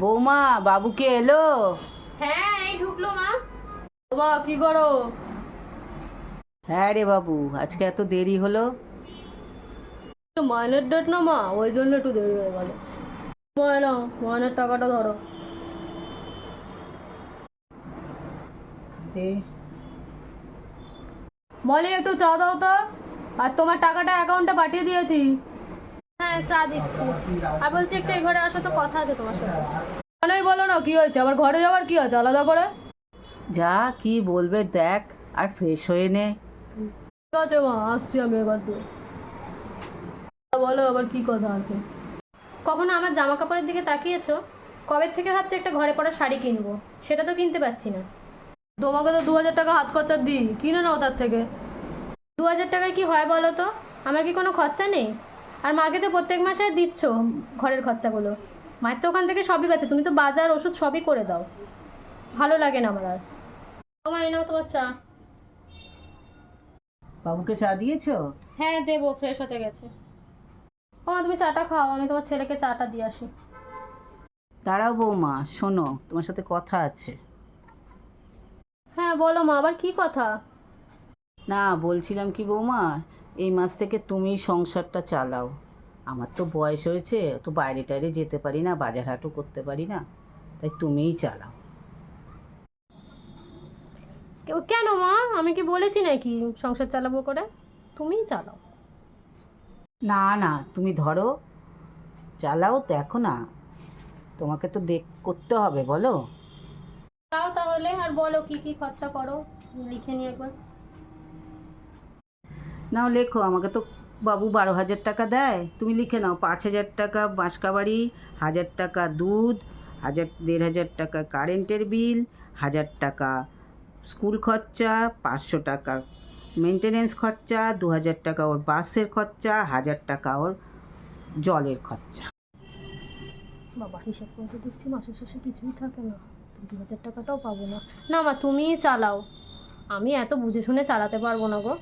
বৌমা, বাবু কে এলো? হ্যাঁ, এই ঢুকলো মা। বাবা কি করো? হ্যাঁ রে বাবু, আজকে এত দেরি হলো? মাইনের ডেট না মা, ওই জন্য একটু দেরি হয়ে গেল। ময়না, মাইনের টাকাটা ধরো। দে। মলি একটু চা দাও তো। আর তোমার টাকাটা অ্যাকাউন্টে পাঠিয়ে দিয়েছি। হ্যাঁ, চা দিচ্ছি। আর বলছি একটু এই ঘরে আসো তো, কথা আছে তোমার সাথে। মানে বলো না কি হয়েছে, আবার ঘরে যাওয়ার কি আছে আলাদা করে? যা, কি বলবে দেখ, আর ফ্রেশ হয়ে নে। ঠিক আছে মা, আসছি আমি এবার দিয়ে। বলো আবার কি কথা আছে? কখনো আমার জামা কাপড়ের দিকে তাকিয়েছো? কবে থেকে ভাবছি একটা ঘরে পরা শাড়ি কিনবো, সেটা তো কিনতে পারছি না। তোমাকে তো 2000 টাকা হাত খরচা দিই, কিনে নাও তার থেকে। 2000 টাকায় কি হয় বলো তো? আমার কি কোনো খরচা নেই? আর মাকে তো প্রত্যেক মাসে দিচ্ছ ঘরের খরচাগুলো। মায়ের তো ওখান থেকে সবই বাঁচে, তুমি তো বাজার ওষুধ সবই করে দাও। ভালো লাগে না আমার আর। আমার এই নাও তোমার চা। বাবুকে চা দিয়েছো? হ্যাঁ দেবো, ফ্রেশ হতে গেছে। ও মা, তুমি চাটা খাও, আমি তোমার ছেলেকে চাটা দিয়ে আসি। দাঁড়াও বৌমা, শোনো, তোমার সাথে কথা আছে। হ্যাঁ বলো মা, আবার কি কথা? না, বলছিলাম কি বৌমা, এই মাস থেকে তুমি সংসারটা চালাও। আমার তো বয়স হয়েছে, তো বাইরে টাইরে যেতে পারি না, বাজার হাটও করতে পারি না, তাই তুমিই চালাও। কেন মা, আমি কি বলেছি নাকি সংসার চালাবো করে? তুমিই চালাও। না না, তুমি ধরো, চালাও, দেখো না, তোমাকে তো করতে হবে, বলো। তাও তাহলে, আর বলো কি কি খরচা করো, লিখে নিই একবার। নাও লেখো, আমাকে তো বাবু 12,000 টাকা দেয়, তুমি লিখে নাও। 5,000 টাকা বাঁশকা বাড়ি, 1,000 টাকা দুধ, 1,000 1,500 টাকা কারেন্টের বিল, 1,000 টাকা স্কুল খরচা, 500 টাকা মেনটেনেন্স খরচা, 2,000 টাকা ওর বাসের খরচা, 1,000 টাকা ওর জলের খরচা। বাবা, হিসাব করে তো দেখছি মাসের শেষে কিছুই থাকে না, 2000 টাকাটাও পাবো না। না মা, তুমিই চালাও, আমি এত বুঝে শুনে চালাতে পারবো না গো।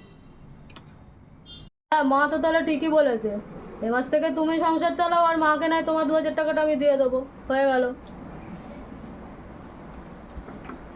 হ্যাঁ, মা তো তাহলে ঠিকই বলেছে। এ মাস থেকে তুমি সংসার চালাও, আর মাকে নয় তোমার 2000 টাকাটা আমি দিয়ে দেবো, হয়ে গেল।